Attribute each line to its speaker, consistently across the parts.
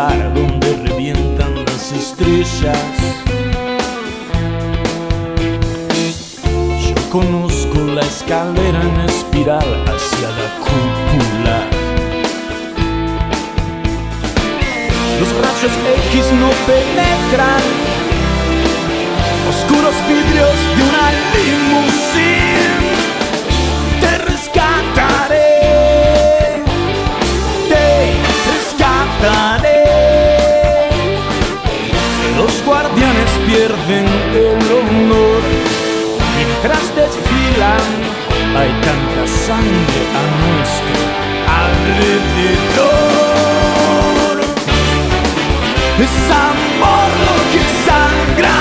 Speaker 1: lugar donde revientan las estrellas. Yo conozco la escalera en espiral hacia la cúpula. Los rayos X no penetran, oscuros vidrios de una limusina. Te rescataré, te rescataré. Los guardianes pierden el honor mientras desfilan. Hay tanta sangre a nuestro alrededor. Es amor lo que sangra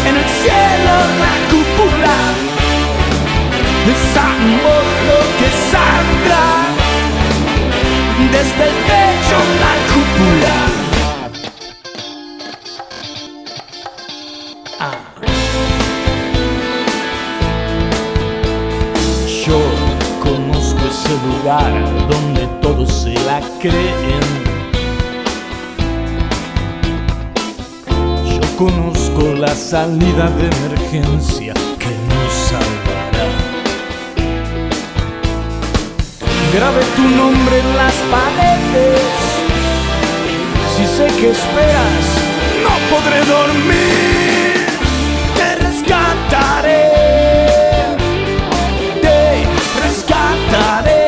Speaker 1: en el cielo, la cúpula. Es amor lo que sangra desde el pecho, la cúpula. Yo conozco ese lugar donde todos se la creen. Conozco la salida de emergencia que nos salvará. Grabé tu nombre en las paredes. Si sé que esperas, no podré dormir. Te rescataré, te rescataré.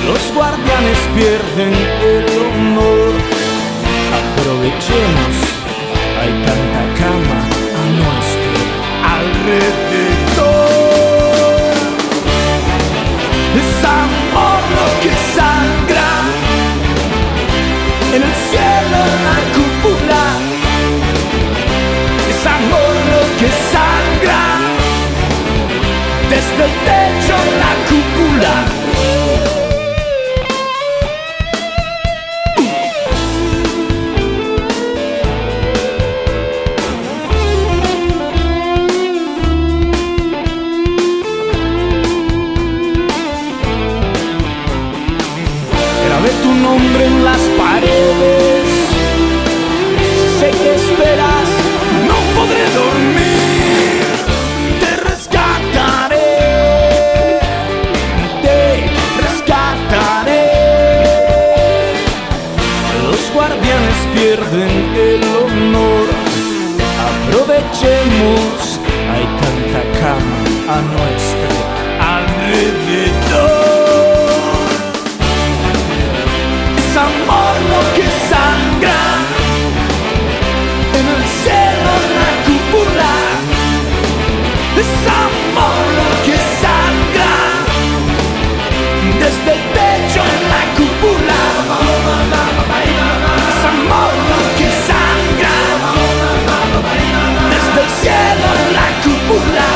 Speaker 1: Los guardianes pierden el honor. Aprovechemos, hay tanta cama a nuestro alrededor. Es amor lo que sangra en el cielo, la cúpula. Es amor lo que sangra desde el techo, la cúpula. Grabé tu nombre en las paredes. Sé que esperas, no podré dormir. Te rescataré, te rescataré. Los guardianes pierden el honor. Aprovechemos, hay tanta cama a nuestro alrededor. Es amor lo que sangra en el cielo, la cúpula. Es amor lo que sangra desde el techo, la cúpula. Es amor lo que sangra desde el cielo, la cúpula.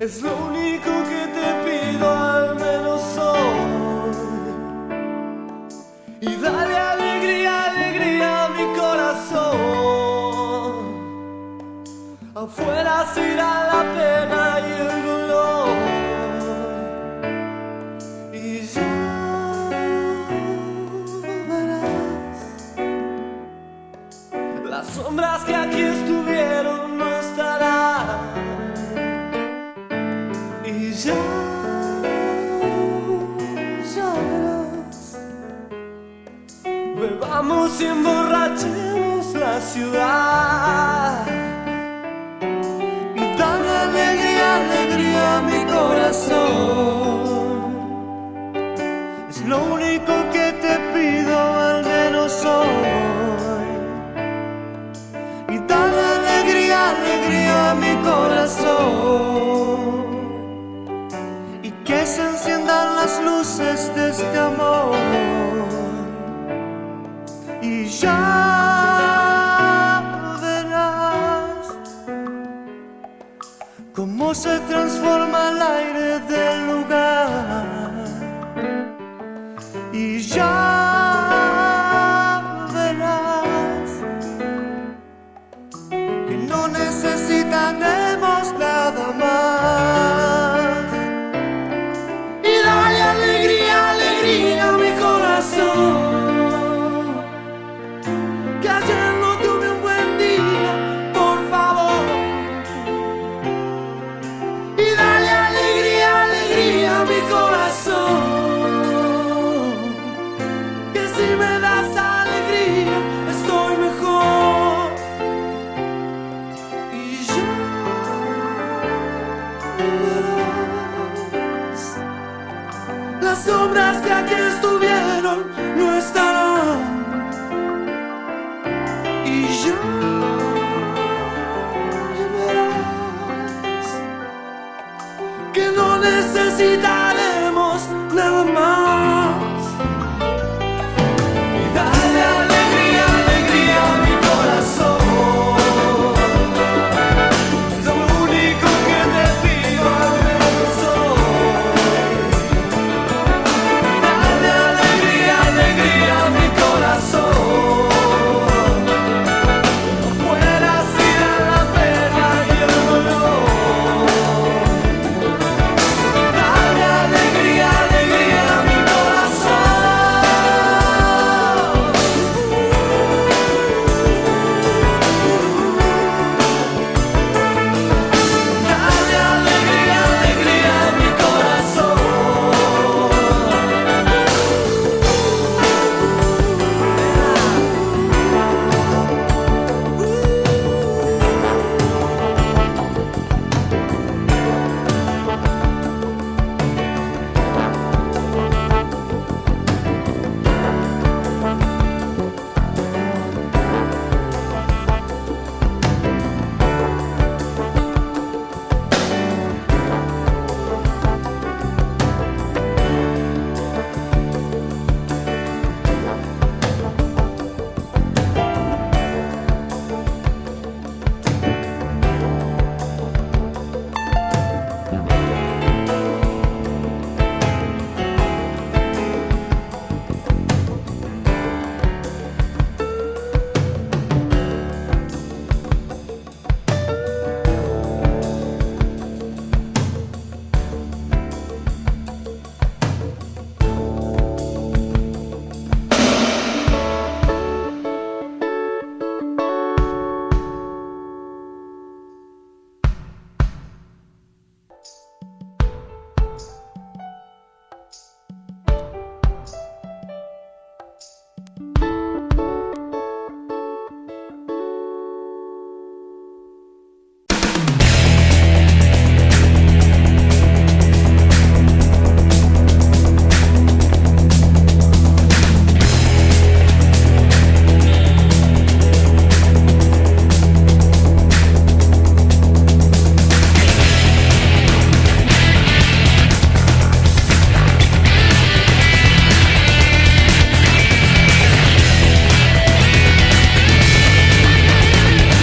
Speaker 1: Es lo único que te pido, al menos hoy. Y dale alegría, alegría a mi corazón. Afuera se irá la pena y el dolor. Y ya verás, las sombras que aquí estuvieron no estarán. Y ya verás, bebamos y emborrachemos la ciudad. Y dale alegría, alegría a mi corazón. Es lo único que te pido, al menos hoy. Y dale alegría, alegría a mi corazón. Que se enciendan las luces de este amor. Y ya verás cómo se transforma el aire del lugar. Y ya verás que no necesitaremos nada más. Alegría, alegría a mi corazón. Que ayer no tuve un buen día, por favor. Y dale alegría, alegría a mi corazón. Que si me das alegría, estoy mejor. Y ya verás, las sombras que aquí estuvieron no estarán. Y ya verás que no necesitas